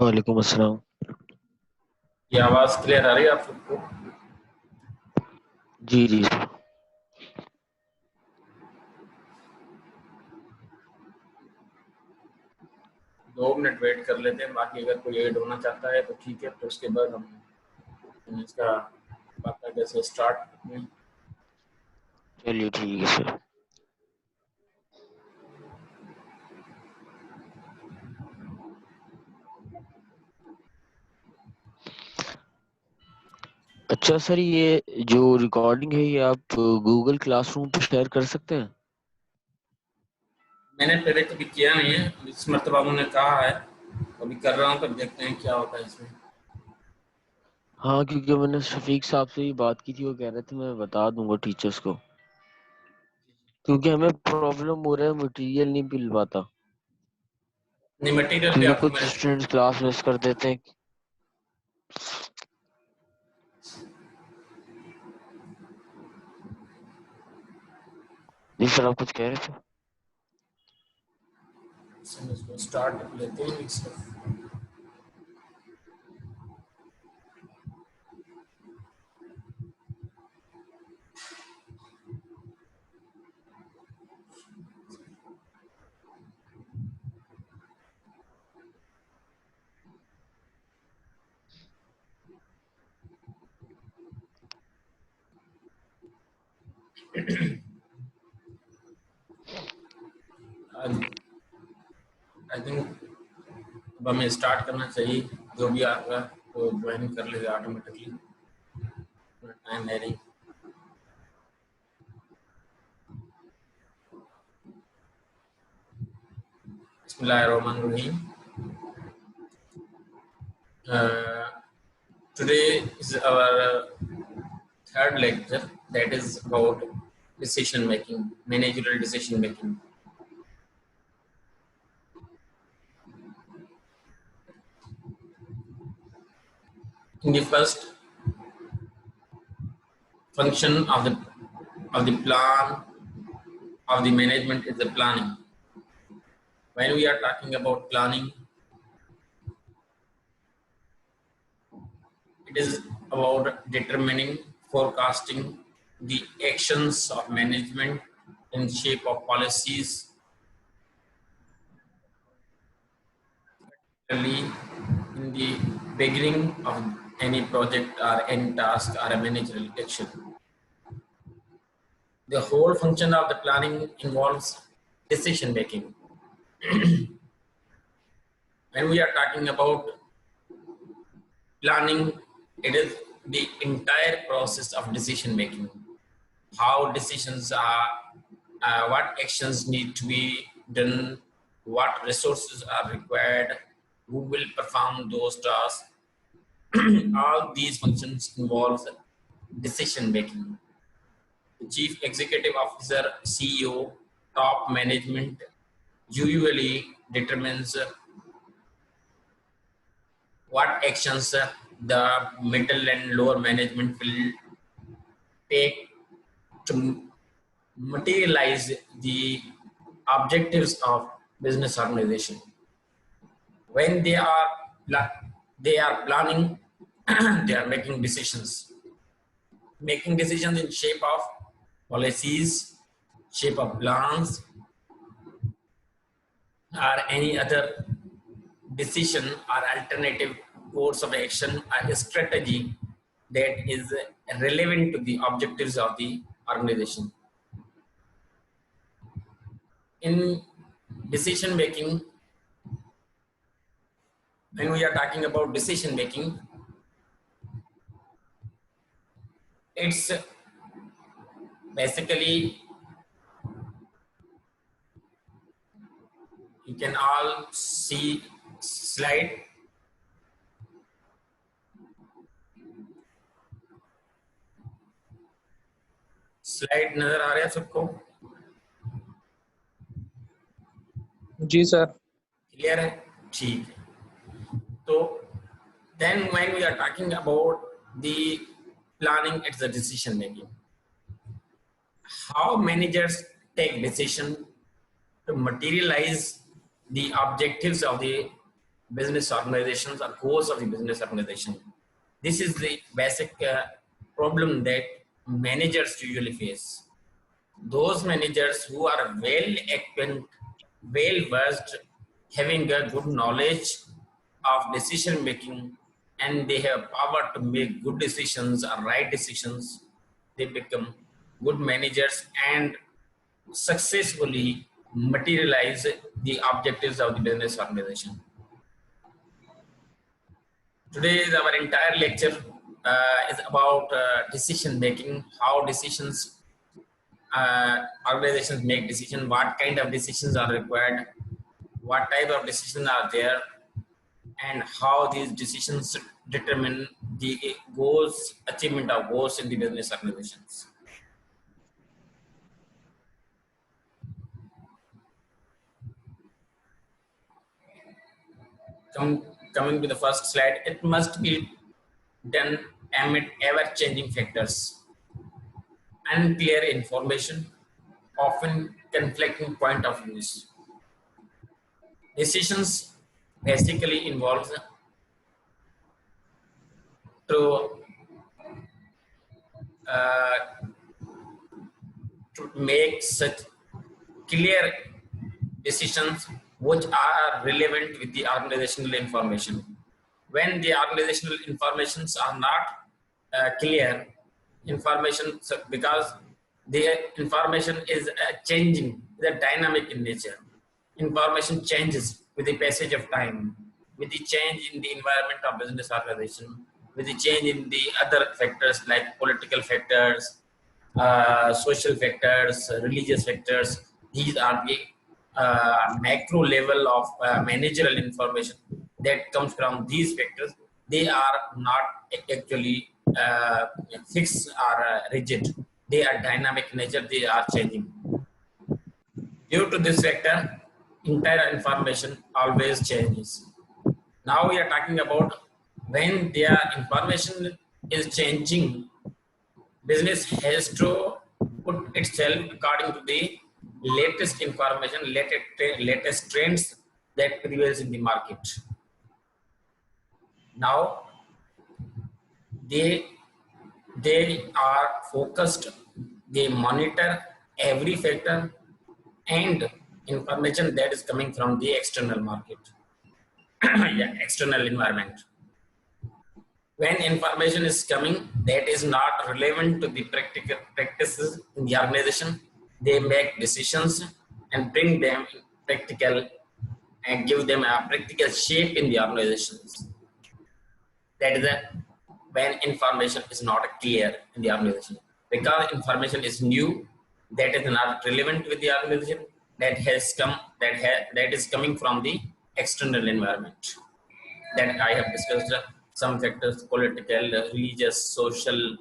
वालेकुम अस्सलाम। ये आवाज क्लियर आ रही है आप सबको? जी जी। 2 मिनट वेट कर लेते हैं, बाकी अगर कोई ऐड होना चाहता है तो ठीक है, तो उसके बाद हम इसका बात कैसे स्टार्ट करते हैं। चलिए ठीक है सर। अच्छा सर, ये जो रिकॉर्डिंग है ये आप गूगल क्लासरूम पे शेयर कर सकते हैं? मैंने पहले कभी किया नहीं है, इस मरतबा उन्होंने कहा है, अभी कर रहा हूँ, तब देखते हैं क्या होता है इसमें। हाँ, क्योंकि मैंने शफीक साहब से ही बात की थी, वो कह रहे थे मैं बता दूंगा टीचर्स को, क्योंकि हमें प्रॉब्लम हो रहा है, मटेरियल नहीं मिल पाता। नहीं, मटेरियल भी क्योंकि आपको कुछ मेरे स्टूडेंट्स क्लास मिस कर देते हैं। जी सर, आप कुछ कह रहे थे? इसको स्टार्ट कर लेते हैं इसको। आई थिंक अब हमें स्टार्ट करना चाहिए, जो भी आएगा वो ज्वाइन कर लेगा ऑटोमेटिकली। टाइम है नहीं। बिस्मिल्लाहिर्रहमानिर्रहीम। Today is our third lecture, that is about decision making, managerial decision making. In the first function of the plan of the management is the planning. When we are talking about planning, it is about determining, forecasting the actions of management in shape of policies, particularly in the beginning of any project or any task or a managerial action. The whole function of the planning involves decision making. When we are talking about planning, it is the entire process of decision making. How decisions are, what actions need to be done, what resources are required, who will perform those tasks. All these functions involve decision making. The chief executive officer, CEO, top management usually determines what actions the middle and lower management will take to materialize the objectives of business organization. When they are planning, they are making decisions in shape of policies, shape of plans, or any other decision or alternative course of action or strategy that is relevant to the objectives of the organization. In decision making, when we are talking about decision making, it's basically, you can all see slide. Slide नजर आ रहा है सबको? जी sir. Clear है? ठीक है। तो then when we are talking about the planning, it's the decision making. How managers take decision to materialize the objectives of the business organizations or goals of the business organization. This is the basic problem that managers usually face. Those managers who are well acquainted, well versed, having a good knowledge of decision making, and they have power to make good decisions or right decisions, they become good managers and successfully materialize the objectives of the business organization. Today, our entire lecture is about decision making, how decisions organizations make decisions, what kind of decisions are required, what type of decisions are there, and how these decisions determine the goals, achievement of goals in the business organizations. Coming to the first slide, it must be done amid ever-changing factors, unclear information, often conflicting point of views. Decisions basically involve to make such clear decisions which are relevant with the organizational information. When the organizational informations are not clear information, because the information is changing, the dynamic in nature. Information changes with the passage of time, with the change in the environment of business organization, with the change in the other factors like political factors, social factors, religious factors. These are the macro level of managerial information that comes from these factors. They are not actually fixed or rigid. They are dynamic in nature. They are changing. Due to this factor, entire information always changes. Now we are talking about when their information is changing, business has to put itself according to the latest information, latest trends that prevails in the market. Now they are focused, they monitor every factor and information that is coming from the external market. Yeah, external environment. When information is coming that is not relevant to the practical practices in the organization, they make decisions and bring them practical and give them a practical shape in the organizations. That is when information is not clear in the organization. Because information is new, that is not relevant with the organization, that has come, that is coming from the external environment. That I have discussed some factors: political, religious, social,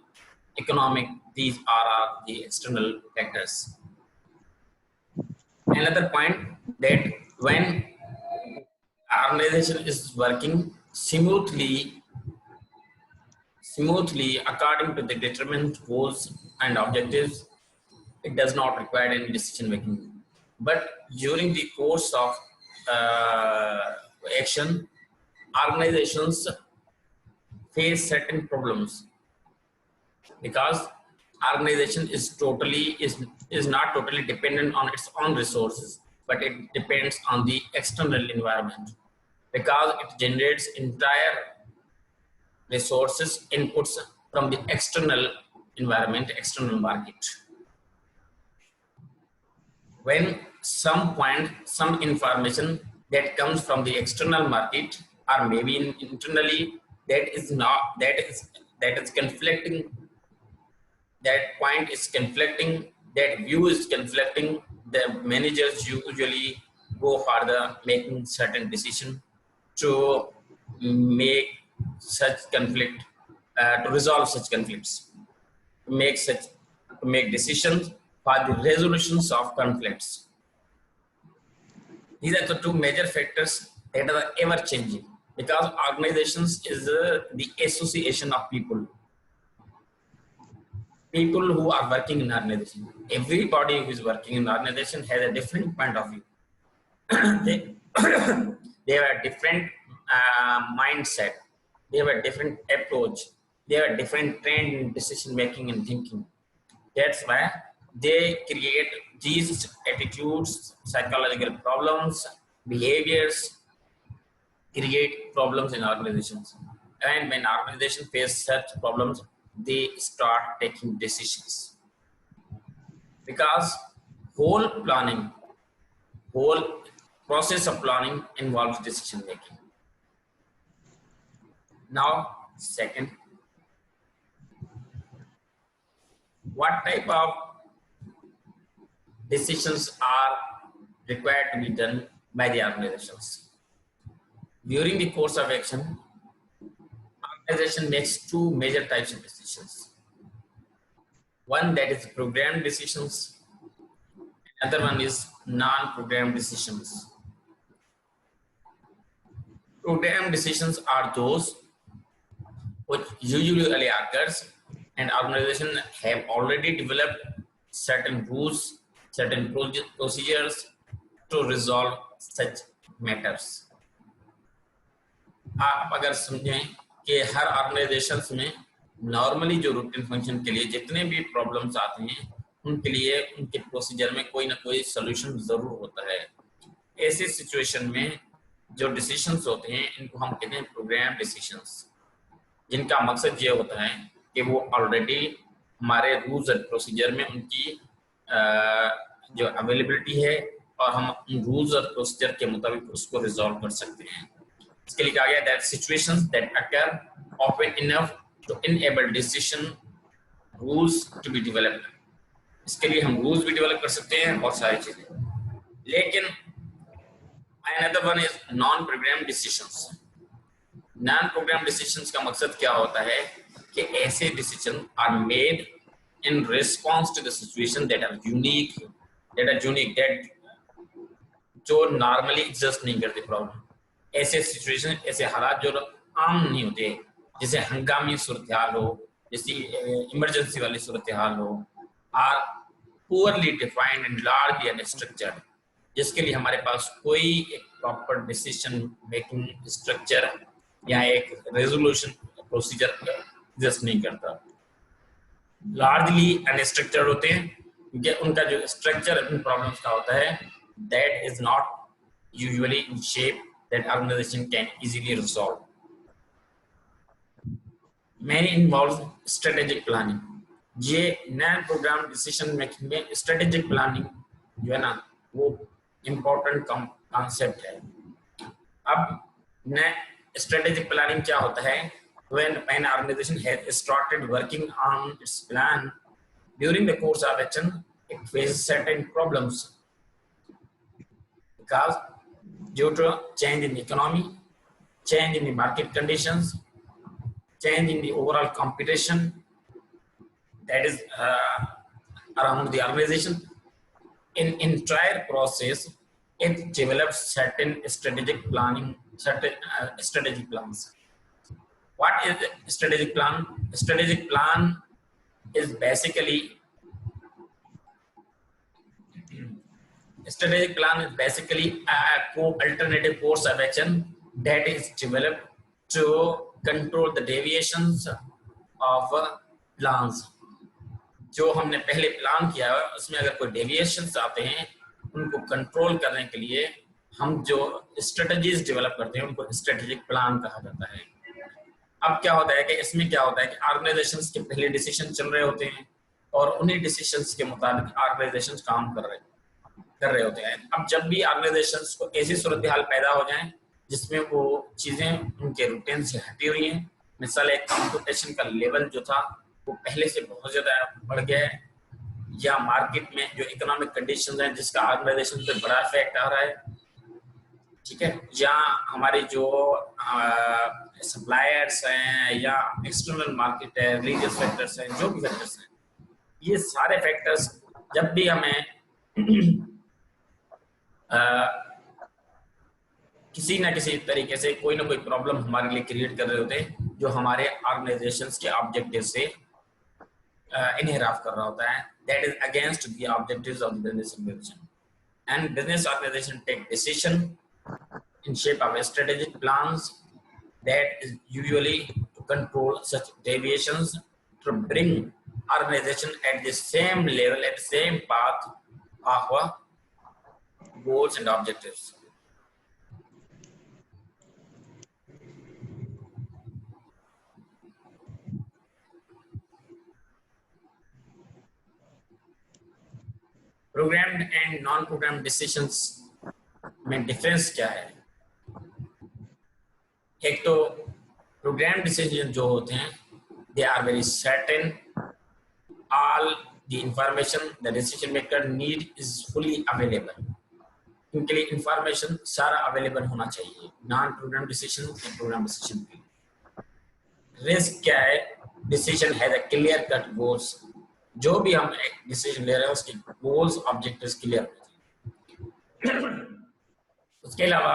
economic. These are the external factors. Another point, that when organization is working smoothly according to the determined goals and objectives, it does not require any decision making. But during the course of action, organizations face certain problems because organization is not totally dependent on its own resources, but it depends on the external environment, because it generates entire resources inputs from the external environment, external market. When some information that comes from the external market or maybe internally, that is conflicting, that point is conflicting, that view is conflicting, the managers usually go further making certain decision to make such conflict, to resolve such conflicts, to make decisions for the resolutions of conflicts. These are the two major factors that are ever changing, because organizations is the association of people who are working in organization. Everybody who is working in organization has a different point of view. they, they have a different mindset, they have a different approach, they have a different trend in decision making and thinking. That's why they create these attitudes, psychological problems, behaviors, create problems in organizations. And when organizations face such problems, they start taking decisions, because whole planning, whole process of planning involves decision making. Now, second, what type of decisions are required to be done by the organizations? During the course of action, organization makes two major types of decisions. One that is programmed decisions, another one is non-programmed decisions. Programmed decisions are those which usually occurs, and organizations have already developed certain rules, certain procedures to resolve such matters. आप अगर समझें कि हर organisations में normally जो routine function के लिए जितने भी प्रॉब्लम्स आते हैं, उनके लिए उनके प्रोसीजर में कोई ना कोई सॉल्यूशन जरूर होता है. ऐसे सिचुएशन में जो डिसीजंस होते हैं, इनको हम कहते हैं प्रोग्राम डिसीजंस, जिनका मकसद ये होता है कि वो ऑलरेडी हमारे रूल्स एंड प्रोसीजर में उनकी जो अवेलेबिलिटी है, और हम उन रूल्स और प्रोसीजर के मुताबिक उसको रिजॉल्व कर सकते हैं. इसके लिए कहा गया that situations that occur often enough to enable decision rules to be developed. इसके लिए हम रूल्स भी डेवलप कर सकते हैं, बहुत सारी चीजें. लेकिन another one is non program decisions. Non program decisions का मकसद क्या होता है कि ऐसे decision are made in response to the situation that are unique, that जो नॉर्मली एग्जिस्ट नहीं करते प्रॉब्लम. ऐसे सिचुएशन, ऐसे हालात जो आम नहीं होते, जैसे हंगामी सूरत हाल हो, जैसे इमरजेंसी वाली सूरत हाल हो, are poorly defined and largely unstructured, जिसके लिए हमारे पास कोई एक प्रॉपर डिसीजन मेकिंग स्ट्रक्चर या एक रेजोल्यूशन प्रोसीजर एग्जिस्ट नहीं करता. लार्जली अनस्ट्रक्चर्ड होते हैं क्योंकि उनका जो स्ट्रक्चर इन प्रॉब्लम्स का होता है, that is not usually in shape that organization can easily resolve. Many involves strategic planning. ये नया प्रोग्राम डिसीजन मेकिंग में स्ट्रेटेजिक प्लानिंग जो है ना, वो इम्पोर्टेंट कॉन्सेप्ट है. अब नया स्ट्रेटेजिक प्लानिंग क्या होता है? When an organization has started working on its plan, during the course of action, it faces certain problems because due to change in the economy, change in the market conditions, change in the overall competition that is around the organization. In entire process, it develops certain strategic planning, certain strategic plans. What is a strategic plan? A strategic plan is basically a alternative course of action that is developed to control the deviations of plans. जो हमने पहले plan किया है उसमें अगर कोई deviations आते हैं, उनको कंट्रोल करने के लिए हम जो स्ट्रेटजीज डेवलप करते हैं, उनको स्ट्रेटेजिक प्लान कहा जाता है. अब क्या होता है कि इसमें क्या होता है कि ऑर्गेनाइजेशंस के पहले डिसीजन चल रहे होते हैं और उन्हीं डिसीजंस के मुताबिक ऑर्गेनाइजेशंस काम कर रहे होते हैं. अब जब भी ऑर्गेनाइजेशंस को ऐसी सूरत हाल पैदा हो जाए जिसमें वो चीजें उनके रूटीन से हटी हुई हैं, मिसाल एक कंपटीशन का लेवल जो था वो पहले से बहुत ज्यादा बढ़ गया है, या मार्केट में जो इकोनॉमिक कंडीशंस हैं जिसका ऑर्गेनाइजेशन पे बड़ा इफेक्ट आ रहा है, ठीक है, या हमारे जो सप्लायर्स हैं या एक्सटर्नल मार्केट है, रिलीजियस फैक्टर्स हैं, जो भी फैक्टर्स हैं, ये सारे फैक्टर्स जब भी हमें किसी ना किसी तरीके से कोई ना कोई प्रॉब्लम हमारे लिए क्रिएट कर रहे होते हैं जो हमारे ऑर्गेनाइजेशंस के ऑब्जेक्टिव से इनहेराफ कर रहा होता है, that is against the objectives of the business. and business organization take decision in shape of strategic plans that is usually to control such deviations to bring organization at the same level, at the same path of goals and objectives. Programmed and non-programmed decisions में difference क्या है? एक तो program decision जो होते हैं they are very certain, all the information the decision maker need is fully available, उनके लिए इंफॉर्मेशन सारा अवेलेबल होना चाहिए. नॉन प्रोग्राम डिसीजन और प्रोग्राम डिसीजन के रिस्क क्या है? Decision has a clear cut goals, जो भी हम डिसीजन ले रहे हैं उसके गोल्स ऑब्जेक्टिव्स क्लियर होते हैं. उसके अलावा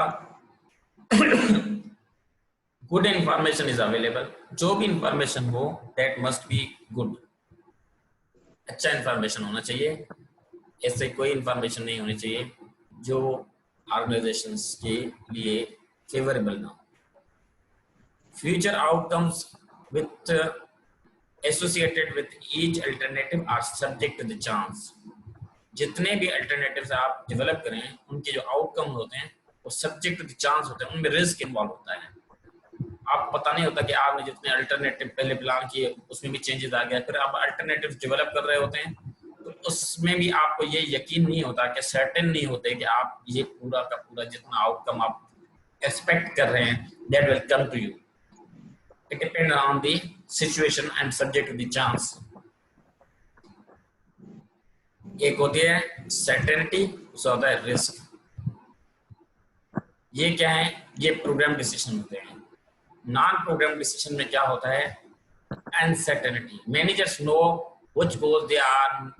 गुड इंफॉर्मेशन इज अवेलेबल, जो भी इंफॉर्मेशन हो दैट मस्ट बी गुड, अच्छा इंफॉर्मेशन होना चाहिए. ऐसे कोई इंफॉर्मेशन नहीं होनी चाहिए जो ऑर्गेनाइजेशंस के लिए फेवरेबल ना हो. Future outcomes with associated with each alternative are subject to the chance. जितने भी अल्टरनेटिव्स आप डेवलप करें उनके जो आउटकम होते हैं वो सब्जेक्ट टू द चांस होते हैं, उनमें रिस्क इन्वॉल्व होता है. आप पता नहीं होता कि आपने जितने अल्टरनेटिव पहले प्लान किए उसमें भी चेंजेस आ गया, फिर आप अल्टरनेटिव डेवलप कर रहे होते हैं तो उसमें भी आपको ये यकीन नहीं होता कि सर्टेन नहीं होते कि आप ये पूरा का पूरा जितना आउटकम आप एक्सपेक्ट कर रहे हैं that will come to you. It depend on the situation and subject to the chance. एक होती है सर्टेनिटी, दूसरा होता है रिस्क. ये क्या है? ये प्रोग्राम डिसीजन होते हैं. नॉन प्रोग्राम डिसीजन में क्या होता है? Uncertainty. Managers know which goals they are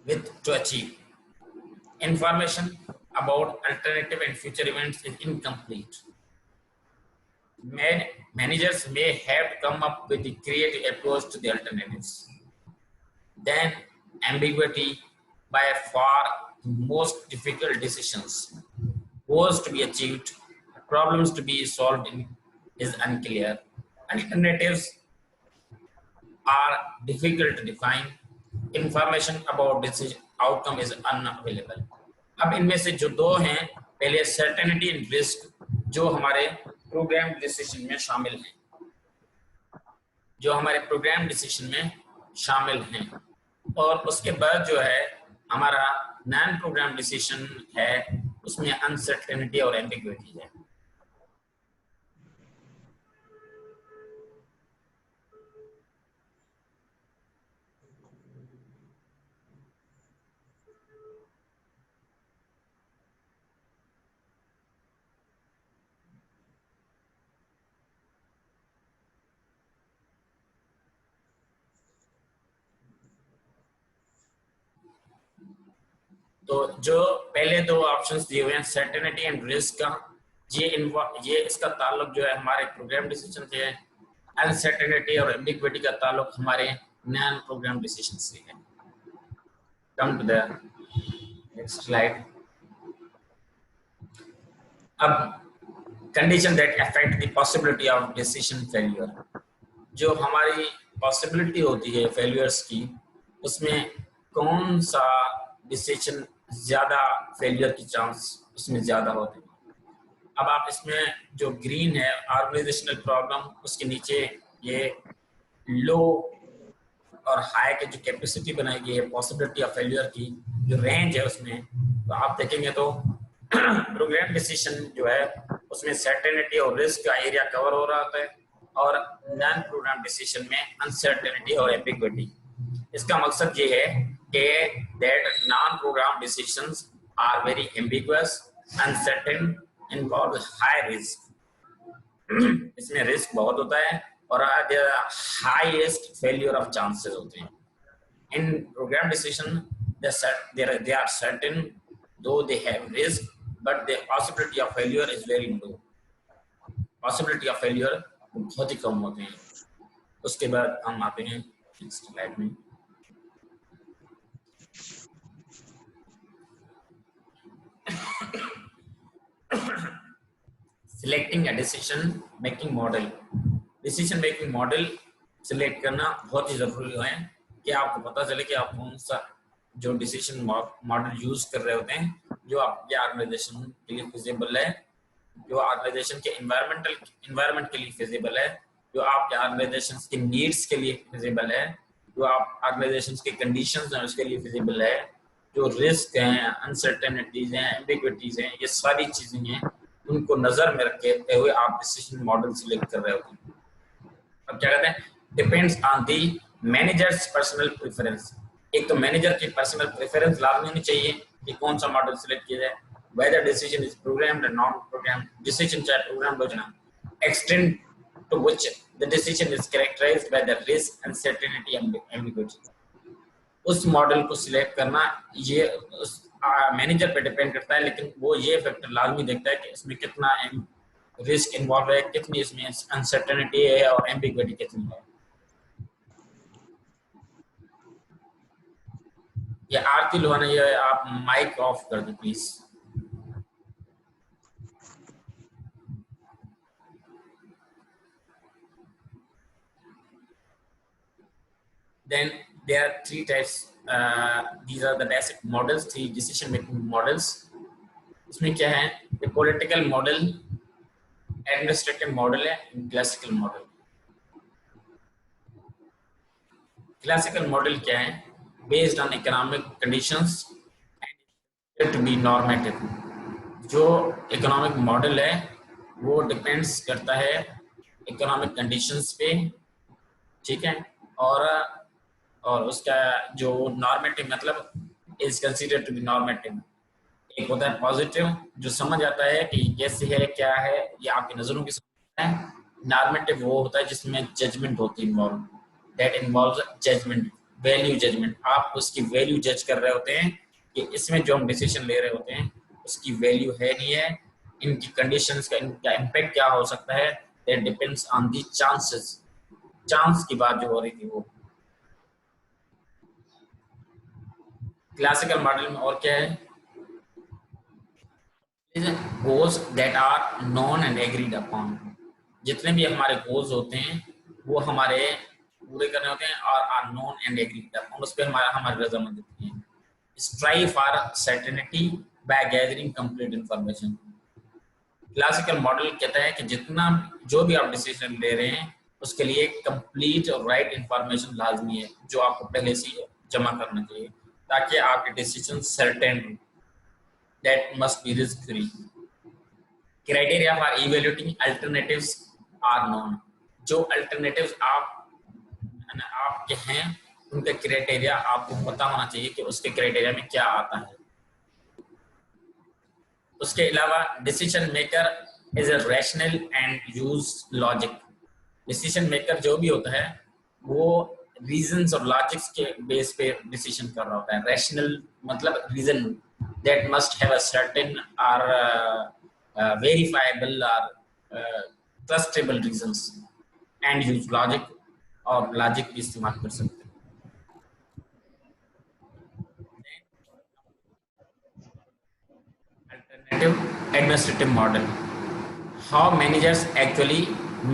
with to achieve. Information about alternative and future events is incomplete. Managers may have to come up with a creative approach to the alternatives. Then ambiguity by far the most difficult decisions. Goals to be achieved, problems to be solved is unclear. Alternatives are difficult to define. Information about decision outcome is unavailable. अब इनमें से जो दो हैं, पहले certainty and risk जो हमारे programme decision में शामिल हैं, जो हमारे प्रोग्राम डिसीजन में शामिल हैं. और उसके बाद जो है हमारा नॉन प्रोग्राम डिसीजन है, उसमें अनसर्टेनिटी और एम्बिग्विटी है. तो जो पहले दो ऑप्शंस दिए हुए हैं सर्टेनिटी एंड रिस्क का, ये इसका ताल्लुक जो है हमारे प्रोग्राम डिसीजन से है. अनसर्टेनिटी और एम्बिग्विटी का ताल्लुक हमारे नॉन प्रोग्राम डिसीजन से है. Come to the next slide. अब condition that affect the possibility of decision failure. जो हमारी पॉसिबिलिटी होती है फेलियर्स की, उसमें कौन सा डिसीजन ज्यादा फेलियर की चांस उसमें ज्यादा होते हैं. अब आप इसमें जो ग्रीन है ऑर्गेनाइजेशनल प्रॉब्लम, उसके नीचे ये लो और हाई की जो कैपेसिटी बनाई गई है पॉसिबिलिटी ऑफ फेलियर की जो रेंज है उसमें, तो आप देखेंगे तो प्रोग्राम डिसीजन जो है उसमें सर्टेनिटी और रिस्क का एरिया कवर हो रहा है और नॉन प्रोग्राम डिसीजन में अनसर्टेनिटी और एम्बिग्विटी. इसका मकसद ये है कि that non-program decisions are very ambiguous, uncertain, involve high risk. इसमें रिस्क बहुत होता है और highest failure of chances होते हैं. In program decision, they are certain, though they have risk, but the possibility of failure is very low. Possibility of failure बहुत ही कम होते हैं. उसके बाद हम आते हैं नेक्स्ट स्लाइड में. Selecting a decision making model, decision making model select करना बहुत ही जरूरी है कि आपको पता चले कि आप कौन सा जो डिसीजन मॉडल यूज कर रहे होते हैं जो आपके ऑर्गेनाइजेशन के लिए फिजिबल है, जो ऑर्गेनाइजेशन के इन्वायरमेंट के लिए फिजिबल है, जो आपके ऑर्गेनाइजेशन के नीड्स के लिए फिजिबल है, जो आप ऑर्गेनाइजेशन के कंडीशंस हैं उसके लिए फिजिबल है, जो रिस्क हैं, अनसर्टेनिटीज हैं, एम्बिग्विटीज हैं, ये सारी चीजें हैं, उनको नजर में रखते हुए आप डिसीजन मॉडल सिलेक्ट कर रहे होते हैं। अब क्या कहते हैं, depends on the managers personal preference. एक तो मैनेजर की पर्सनल प्रेफरेंस लाजमी होनी चाहिए कि कौन सा मॉडल सिलेक्ट किया जाए, whether decision is programmed or non-programmed, decision चाहे प्रोग्राम हो जाना, extent to which the decision is characterized by the risk, uncertainty and ambiguity। उस मॉडल को सिलेक्ट करना ये उस मैनेजर पे डिपेंड करता है, लेकिन वो ये फैक्टर लाजमी देखता है कि इसमें कितना रिस्क इन्वॉल्व है, कितनी इसमें अनसर्टेनिटी है और एम्बिग्विटी कितनी है। ये आरती लोहाना, ये आप माइक ऑफ कर दो please. Then there are three types. These are the basic models, three decision making models. इसमें क्या है, the political model, administrative model है, classical model। Classical model क्या है, based on economic conditions and to be normative। जो economic model है वो depends करता है economic conditions पे, ठीक है, और उसका जो नॉर्मेटिव मतलब is considered to be normative. एक होता है पॉजिटिव जो समझ आता है कि कैसे है क्या है, ये आपकी नजरों की समझ है। नॉर्मेटिव वो होता है जिसमें जजमेंट होती है involve, that involves judgement, value judgement. आप उसकी वैल्यू जज कर रहे होते हैं कि इसमें जो हम डिसीजन ले रहे होते हैं उसकी वैल्यू है नहीं है, इनकी कंडीशंस का इनका इम्पैक्ट क्या हो सकता है, that depends on the chances. Chance की बात जो हो रही थी वो क्लासिकल मॉडल में। और क्या है, goals that are known and agreed upon. जितने भी हमारे गोल्स होते हैं वो हमारे पूरे करने होते हैं और are known and agreed upon, उस पर हमारी रजामंदी होती है। Strive for certainty by gathering complete information. Classical model कहता है कि जितना जो भी आप डिसीजन ले रहे हैं उसके लिए कंप्लीट और राइट इंफॉर्मेशन लाजमी है जो आपको पहले से जमा करना चाहिए ताकि आपके डिसीजन सर्टेन हो। That must be risk free. Criteria for evaluating alternatives are known. जो अल्टरनेटिव्स आपके हैं उनका क्राइटेरिया आपको पता होना चाहिए कि उसके क्राइटेरिया में क्या आता है। उसके अलावा decision maker is a rational and use logic. Decision maker जो भी होता है वो रीजंस और लॉजिक्स के बेस पे डिसीजन कर रहा होता है। रैशनल मतलब reason that must have a certain और वेरीफाइबल और trustable reasons, and use logic, और लॉजिक भी इस्तेमाल कर सकते हैं। Alternative administrative model, how managers actually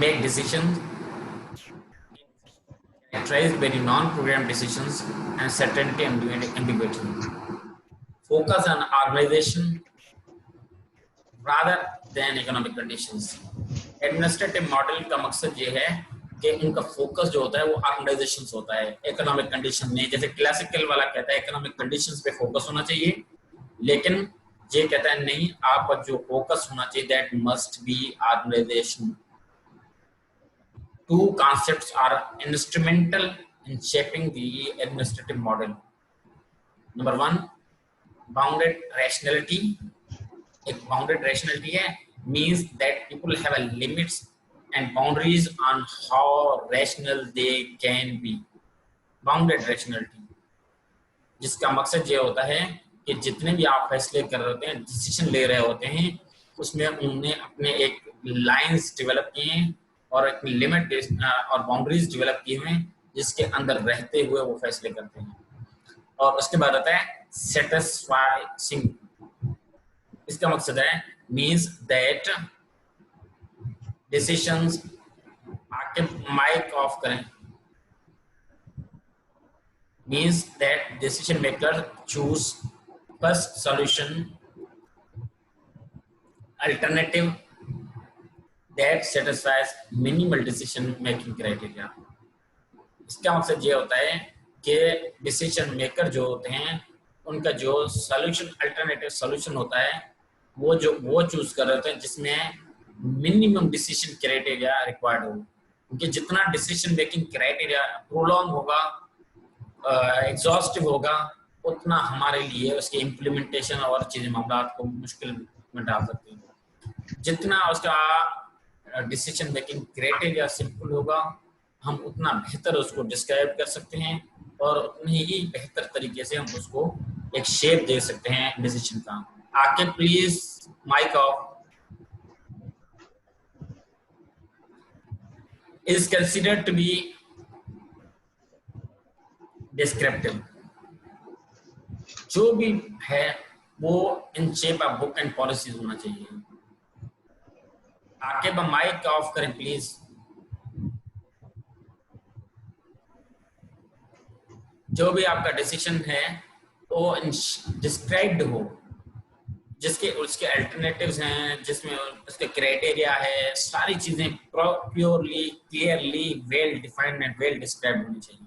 make decisions characterized by the non-programmed decisions and certainty and ambiguity. Focus on organization rather than economic conditions. Administrative model का मकसद ये है कि उनका फोकस जो होता है वो ऑर्गेनाइजेशंस होता है, इकोनॉमिक कंडीशन नहीं। जैसे क्लासिकल वाला कहता है इकोनॉमिक कंडीशंस पे फोकस होना चाहिए, लेकिन ये कहता है नहीं, आपका जो फोकस होना चाहिए that must be organisation. Two concepts are instrumental in shaping the administrative model. Number one, bounded rationality. एक bounded rationality है, means that people have a limits and boundaries on how rational they can be. Bounded rationality, जिसका मकसद ये होता है कि जितने भी आप फैसले कर रहे होते हैं, डिसीजन ले रहे होते हैं, उसमें उन्होंने अपने एक लाइंस डेवलप किए हैं और एक लिमिट और बाउंड्रीज डेवलप किए हुए हैं जिसके अंदर रहते हुए वो फैसले करते हैं। और उसके बाद आता है सेटिस्फाइंग इसका मकसद है मीन्स दैट डिसीशंस, आके माइक ऑफ करें, means that decision maker choose first solution alternative that satisfies minimal decision making criteria। इसका मकसद ये होता है कि डिसीजन मेकर जो होते हैं उनका जो सॉल्यूशन, अल्टरनेटिव सॉल्यूशन होता है वो चूज कर रहे होते हैं जिसमें मिनिमम डिसीजन क्राइटेरिया रिक्वायर्ड हो। क्योंकि जितना डिसीजन मेकिंग क्राइटेरिया प्रोलॉन्ग होगा, एग्जॉस्टिव होगा, उतना हमारे लिए उसके इम्प्लीमेंटेशन और चीजें मामला को मुश्किल में डाल सकते हैं। जितना उसका डिसीजन मेकिंग क्राइटेरिया सिंपल होगा, हम उतना बेहतर उसको डिस्क्राइब कर सकते हैं और उतनी ही बेहतर तरीके से हम उसको एक शेप दे सकते हैं डिसीजन का। आके please mic off. Is considered to be descriptive. जो भी है वो in shape of book and policies होना चाहिए। आके माइक ऑफ करें प्लीज। जो भी आपका डिसीजन है वो डिस्क्राइब्ड हो, जिसके उसके अल्टरनेटिव्स हैं, जिसमें उसके क्राइटेरिया है, सारी चीजें purely, clearly, well defined and well described होनी चाहिए,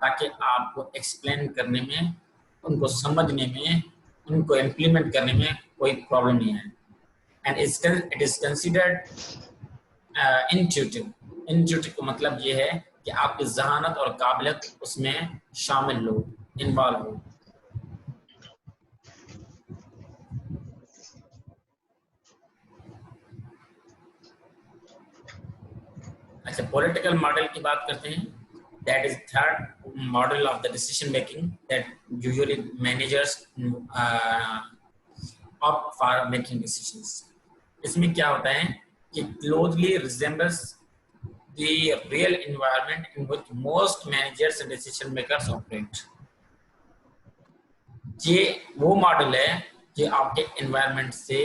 ताकि आपको एक्सप्लेन करने में, उनको समझने में, उनको इम्प्लीमेंट करने में कोई प्रॉब्लम नहीं है। And it is considered intuitive. Intuitive का मतलब ये है कि आपकी जहानत और काबिलियत उसमें शामिल हो, इन्वॉल्व हो। अच्छा, पॉलिटिकल मॉडल की बात करते हैं। That is third model of the decision making that usually managers opt for making decisions. इसमें क्या होता है कि closely resembles the real environment in which most managers and decision makers operate। ये वो मॉडल है जो आपके एनवायरनमेंट से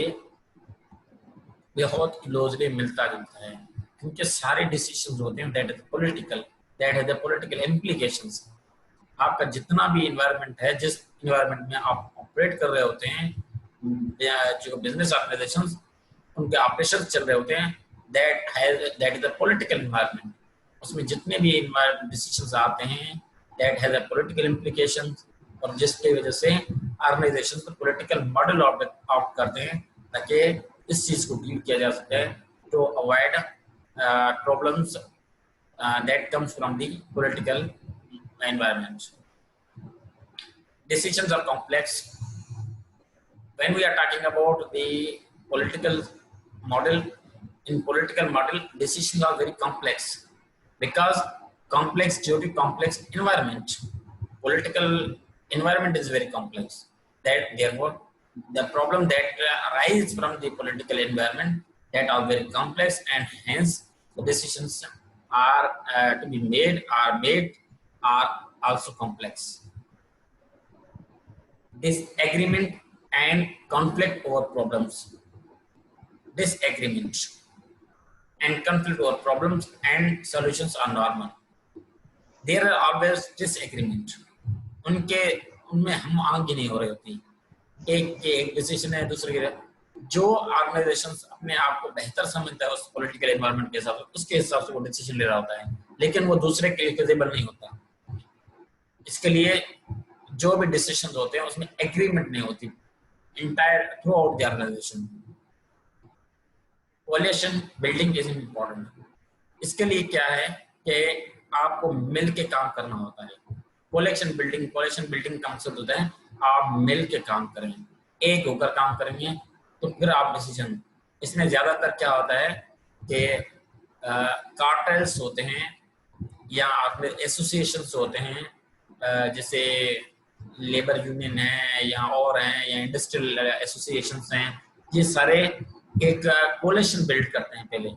बहुत क्लोजली मिलता जुलता है, क्योंकि सारे डिसीजंस होते हैं that is political, that has the political implications. आपका जितना भी एनवायरनमेंट है, जिस एनवायरनमेंट में आप ऑपरेट कर रहे होते हैं, जो बिजनेस ऑर्गेनाइजेशंस उनके ऑपरेशन चल रहे होते हैं, that is the political environment। उसमें जितने भी environment decisions आते हैं that has a political implications, और जिसकी वजह से ऑर्गेनाइजेशन को political model ऑप्ट करते हैं ताकि इस चीज को डील किया जा सके, to avoid problems that comes from the political environment। Decisions are complex। When we are talking about the political model, in political model decisions are very complex because complex due to complex environment, political environment is very complex, that therefore the problem that arise from the political environment that are very complex, and hence the decisions are to be made are also complex। Disagreement and conflict over problems, disagreement and conflict over problems and solutions are normal। There are always disagreement। उनमें हम आगे नहीं हो रहे होती। एक decision है दूसरे के, जो ऑर्गेनाइजेशन अपने आप को बेहतर समझता है उस पॉलिटिकल एनवायरनमेंट के हिसाब से, उसके हिसाब से वो डिसीजन ले रहा होता है, लेकिन वो दूसरे के लिए फिजिबल नहीं होता। इसके लिए जो भी डिसीजन होते हैं उसमें एग्रीमेंट नहीं होती entire throughout the organisation. Coalition building is important. इसके लिए क्या है कि आपको मिल के काम करना होता है। कोलिशन बिल्डिंग का मकसद होता है आप मिल के काम करें, एक होकर काम करेंगे तो फिर आप डिसीजन। इसमें ज्यादातर क्या होता है कि कार्टेल्स होते हैं या एसोसिएशंस होते हैं, जैसे लेबर यूनियन है या और हैं या इंडस्ट्रियल एसोसिएशंस हैं। ये सारे एक कोलिशन बिल्ड करते हैं, पहले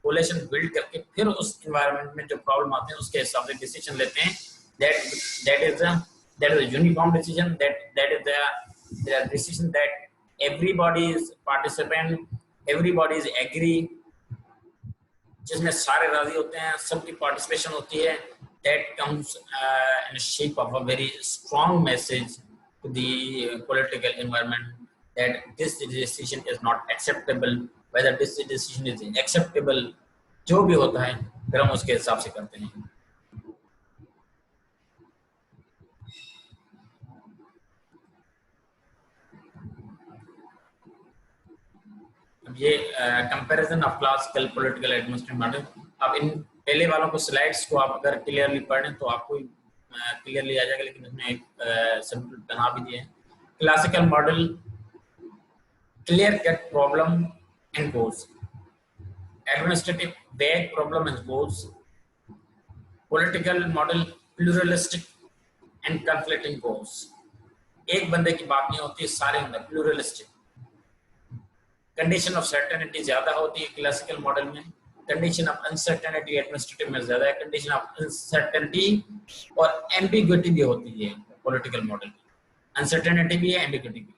कोलिशन बिल्ड करके फिर उस एनवायरनमेंट में जो प्रॉब्लम आते हैं उसके हिसाब से डिसीजन लेते हैं। that is a uniform decision, that is the decision that everybody is participant, everybody is agree, जिसमें सारे राजी होते हैं, सबकी पार्टिसिपेशन होती है, that comes in the shape of a very strong message to the political environment that this decision is not acceptable, whether this decision is acceptable, जो भी होता है फिर हम उसके हिसाब से करते हैं. अब ये comparison of classical political administrative model. अब इन पहले वालों को स्लाइड्स को आप अगर क्लियरली पढ़ें तो आपको क्लियरली आ जाएगा, लेकिन इसमें एक सिंपल बना भी दिए हैं. Classical model clear cut problem and goals, administrative vague problem and goals, political model pluralistic and conflicting goals. एक बंदे की बात नहीं होती, सारे अंदर प्लूरलिस्टिक. कंडीशन ऑफ सर्टेनिटी ज्यादा होती है क्लासिकल मॉडल में, कंडीशन ऑफ अनसर्टेनिटी एडमिनिस्ट्रेटिव में ज्यादा है, कंडीशन ऑफ अनसर्टेनिटी और एम्बिग्युइटी भी होती है पॉलिटिकल मॉडल में. अनसर्टेनिटी भी है, एम्बिग्युइटी भी.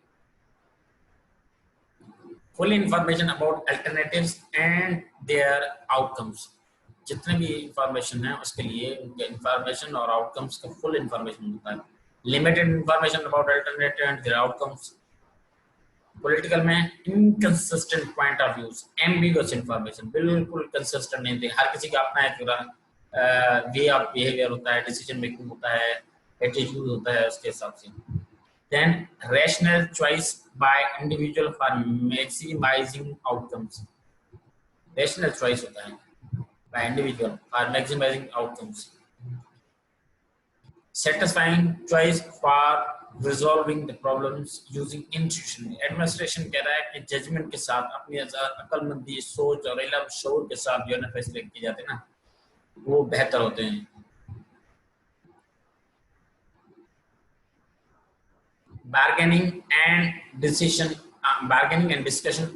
Full information about alternatives and their outcomes, जितने भी इंफॉर्मेशन है उसके लिए उनके इंफॉर्मेशन और आउटकम्स का फुल इंफॉर्मेशन होता है. Limited information about alternative and their outcomes. Political में inconsistent point of views, ambiguous information, बिल्कुल कंसिस्टेंट नहीं थी. हर किसी का अपना एक वे ऑफ बिहेवियर होता है, डिसीजन मेकिंग होता है, एटीट्यूड होता है, उसके हिसाब से. Then rational choice by individual for maximising outcomes. Rational choice होता है by individual for maximising outcomes. satisfying choice for resolving the problems using intuition. Administration कह रहा है कि जजमेंट के साथ, अपनी अक्लमंदी, सोच और इल्म शऊर के साथ जो है ना फैसले किए जाते हैं ना, वो बेहतर होते हैं. bargaining and discussion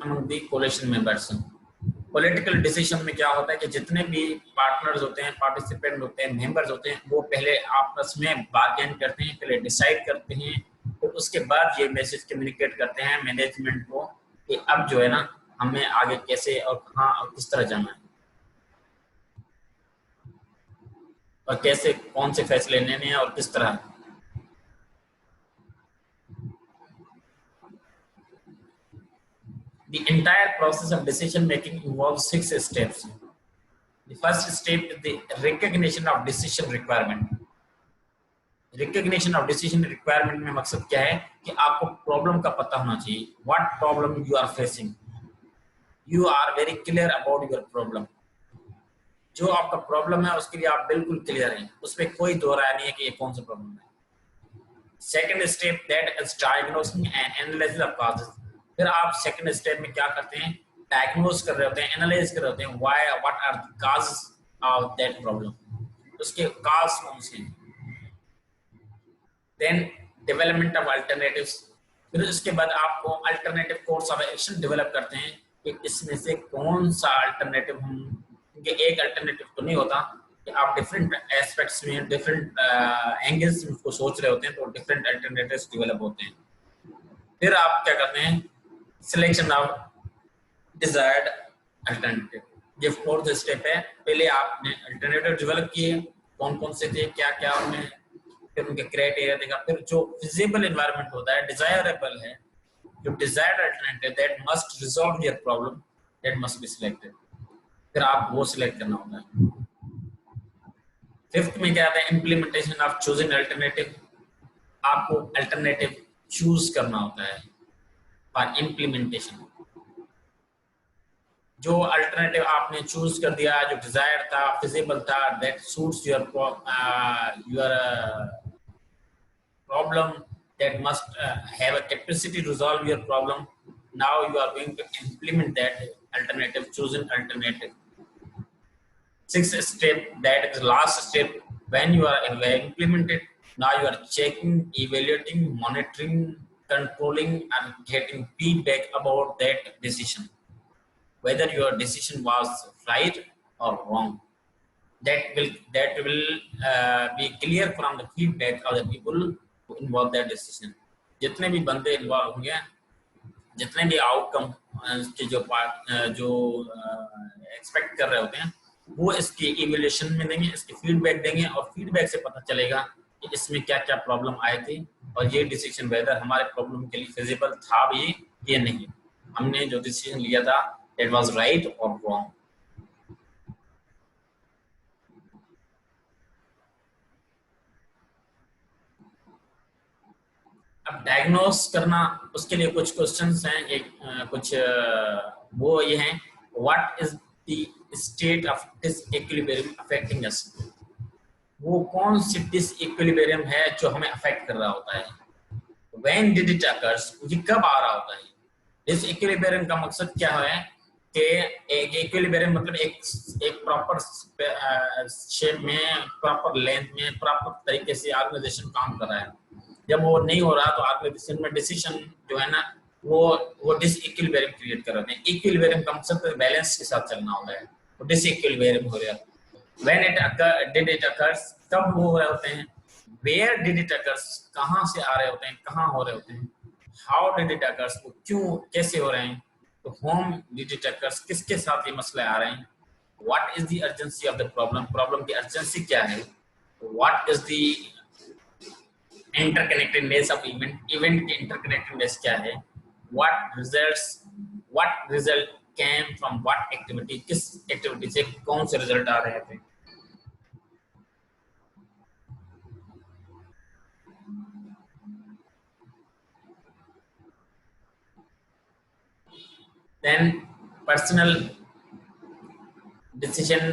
among the coalition members. Political decision में क्या होता है कि जितने भी पार्टनर्स होते हैं, पार्टिसिपेंट होते हैं, मेंबर्स होते हैं, वो पहले आपस में बार्गेन करते हैं, पहले डिसाइड करते हैं, फिर उसके बाद ये मैसेज कम्युनिकेट करते हैं मैनेजमेंट को कि अब जो है ना हमें आगे कैसे और कहाँ और किस तरह जाना है और कैसे कौन से फैसले लेने हैं और किस तरह. The entire process of decision making involves 6 steps. The first step is the recognition of decision requirement. Recognition of decision requirement में मकसद क्या है कि आपको प्रॉब्लम का पता होना चाहिए. What problem you are facing? You are very clear about your problem. जो आपका प्रॉब्लम है उसके लिए आप बिल्कुल क्लियर हैं, उसमें कोई दो राय नहीं है कि ये कौन सा प्रॉब्लम है. Second step that is diagnosing and analysis of causes. फिर आप सेकंड स्टेप में क्या करते हैं, डायग्नोज कर रहे होते हैं, एनालाइज कर रहे होते हैं, why what are the causes of that problem, उसके कॉज कौन से हैं. Then development of alternatives. फिर उसके बाद आपको alternative course of action develop करते हैं कि इसमें से कौन सा अल्टरनेटिव हम, क्योंकि एक अल्टरनेटिव तो नहीं होता कि आप डिफरेंट एस्पेक्ट्स में, डिफरेंट एंगल्स में उसको सोच रहे होते हैं, तो डिफरेंट अल्टरनेटिव्स डेवलप होते हैं. फिर आप क्या करते हैं, सिलेक्शन ऑफ डिजायर्ड अल्टरनेटिव. ये फोर्थ स्टेप है. पहले आपने अल्टरनेटिव डेवलप किए, कौन कौन से थे, क्या क्या उनमें, फिर उनके क्राइटेरिया देखा. फिर जो फिजिबल एनवायरनमेंट होता है, डिजायरेबल है, जो desired alternative that must resolve your problem, that must be selected. फिर आप वो सिलेक्ट करना होता है. फिफ्थ में क्या आता है, इम्प्लीमेंटेशन ऑफ चूजिंग अल्टरनेटिव. आपको अल्टरनेटिव चूज करना होता है फॉर इम्प्लीमेंटेशन. जो अल्टरनेटिव आपने चूज कर दिया, जो डिजायर था, फिजिबल था, that suits your problem, that must have a capacity to resolve your problem. Now you are going to implement that alternative, choosing alternative. Sixth step, that is last step, when you are implemented, now you are checking, evaluating, monitoring, controlling and getting feedback about that decision, whether your decision was right or wrong. That will be clear from the feedback of the people who involve that decision. जितने भी बंदे involved होंगे, जितने भी outcome के जो expect कर रहे होते हैं वो इसकी इवैल्यूएशन में देंगे, इसकी फीडबैक देंगे और फीडबैक से पता चलेगा कि इसमें क्या क्या प्रॉब्लम आए थे और ये डिसीजन वेदर हमारे प्रॉब्लम के लिए फिजिबल था भी या नहीं, हमने जो डिसीजन लिया था इट वाज राइट और रॉन्ग। अब डायग्नोस करना उसके लिए कुछ क्वेश्चंस हैं, कुछ वो ये हैं, what is the state of disequilibrium affecting us, वो कौन सी डिसइक्विलिब्रियम है जो हमें अफेक्ट कर रहा होता है। व्हेन डिड इट अकर्स, ये कब आ रहा होता है। डिसइक्विलिब्रियम का मकसद क्या है कि एक इक्विलिब्रियम मतलब एक प्रॉपर शेप में, प्रॉपर लेंथ में, प्रॉपर तरीके से ऑर्गेनाइजेशन काम कर रहा है। जब वो नहीं हो रहा तो ऑर्गेनाइजेशन में डिसीजन जो है ना वो डिसइक्विलिब्रियम क्रिएट कर रहे हैं। इक्विलिब्रियम का मकसद बैलेंस के साथ चलना होता है, तो डिसइक्विलिब्रियम हो रहा है। When did it occurs, कब वो हो रहे होते हैं। Where did it occurs, कहाँ से आ रहे होते हैं, कहाँ हो रहे होते हैं। How did it occurs, वो क्यों कैसे हो रहे हैं। तो whom did it occurs, किसके साथ ये मसले आ रहे हैं। What is the urgency of the problem, problem की अर्जेंसी क्या है। What is the interconnectedness of event, event की interconnectedness क्या है। What result came from what activity, किस एक्टिविटी से कौन से रिजल्ट आ रहे थे। Then personal decision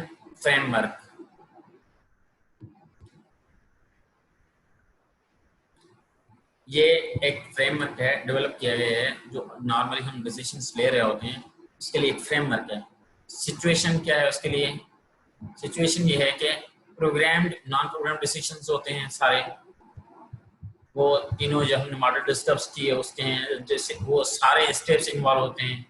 framework, ये एक फ्रेमवर्क है, डेवलप किया गया है, जो नॉर्मली हम डिसीजंस ले रहे होते हैं उसके लिए एक फ्रेमवर्क है। सिचुएशन क्या है उसके लिए, सिचुएशन ये है कि प्रोग्राम्ड नॉन प्रोग्राम्ड डिसीजंस होते हैं सारे, वो तीनों जो हमने मॉडल डिस्कस किए उसके हैं, जैसे वो सारे स्टेप्स इन्वॉल्व होते हैं।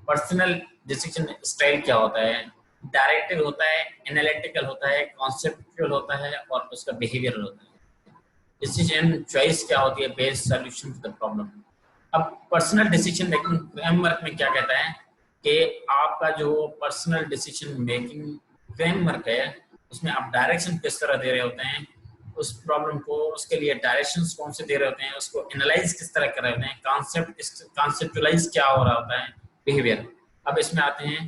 पर्सनल डिसीजन स्टाइल क्या होता है, डायरेक्टिव होता है, एनालिटिकल होता है, कॉन्सेप्चुअल होता है और उसका बिहेवियर होता है। डिसीजन चॉइस क्या होती है, based solution to the problem. अब पर्सनल डिसीजन मेकिंग फ्रेमवर्क में क्या कहता है कि आपका जो पर्सनल डिसीजन मेकिंग फ्रेमवर्क है उसमें आप डायरेक्शन किस तरह दे रहे होते हैं उस प्रॉब्लम को, उसके लिए डायरेक्शंस कौन से दे रहे होते हैं, उसको एनालाइज किस तरह कर रहे होते हैं, कॉन्सेप्चुअलाइज क्या हो रहा होता है, बिहेवियर। अब इसमें आते हैं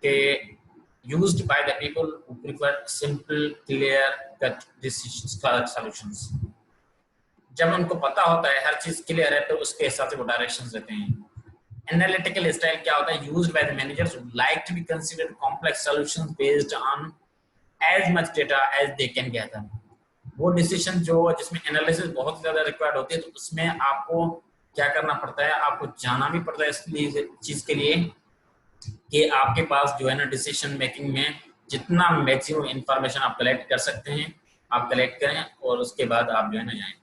कि used by the people who prefer simple clear cut decisions solutions. जब उनको पता होता है हर चीज क्लियर है तो उसके हिसाब से वो डायरेक्शंस देते हैं। एनालिटिकल स्टाइल क्या होता है, used by the managers who like to be considered complex solutions based on as much data as they can gather. वो डिसीजन जो जिसमें एनालिसिस बहुत ज्यादा रिक्वायर्ड होती है तो उसमें आपको क्या करना पड़ता है, आपको जाना भी पड़ता है इसलिए चीज के लिए कि आपके पास जो है ना डिसीजन मेकिंग में जितना मैक्सिमम इंफॉर्मेशन आप कलेक्ट कर सकते हैं आप कलेक्ट करें और उसके बाद आप जो है ना जाएं।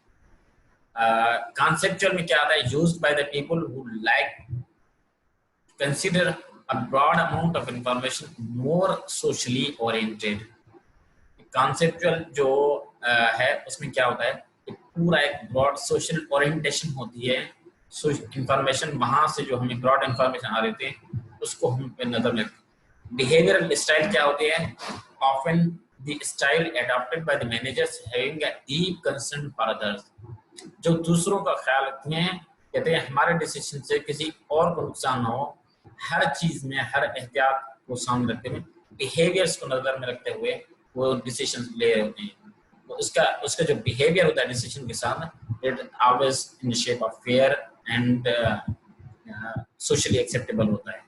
कॉन्सेप्चुअल में क्या आता है, used by the people who like consider a broad amount of information more socially oriented. Conceptual जो है उसमें क्या होता है कि पूरा एक ब्रॉड सोशल ओरिएंटेशन होती है, इंफॉर्मेशन वहां से जो हमें ब्रॉड इंफॉर्मेशन आ रहे थे उसको हम पे नजर में। बिहेवियरल स्टाइल क्या होती है, often the style adopted by the managers having a deep concern for others. जो दूसरों का ख्याल रखते हैं, कहते हैं हमारे डिसीजन से किसी और को नुकसान ना हो, हर चीज में हर एहतियात को सामने रखते हुए बिहेवियर्स को नजर में रखते हुए वो डिसीजन ले रहे होते हैं। तो उसका जो बिहेवियर होता है डिसीजन के साथ it always in the shape of fair and socially acceptable होता है।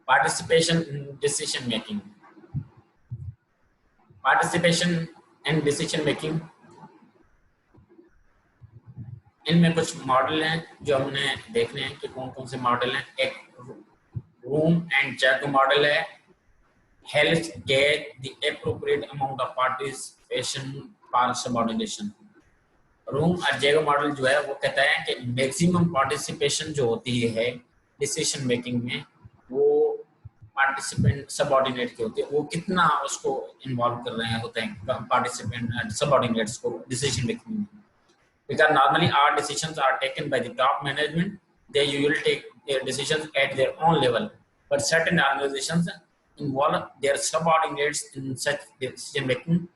Participation in decision making, participation and decision making, इनमें कुछ मॉडल हैं जो हमने देखने हैं कि कौन कौन से मॉडल हैं। एक रूम एंड जग मॉडल है, helps get the appropriate amount of participation for subordination। Room और जैग मॉडल जो है वो कहता है कि मैक्सिमम पार्टिसिपेशन जो होती है डिसीजन मेकिंग में वो पार्टिसिपेंट सबऑर्डिनेट के होते हैं, वो कितना उसको इन्वॉल्व कर रहे हैं होते हैं पार्टिसिपेंट सबऑर्डिनेट्स को डिसीजन मेकिंग में. Because normally our decisions are taken by the top management. They usually take their decisions at their own level. But certain organizations involve their subordinates in such decision making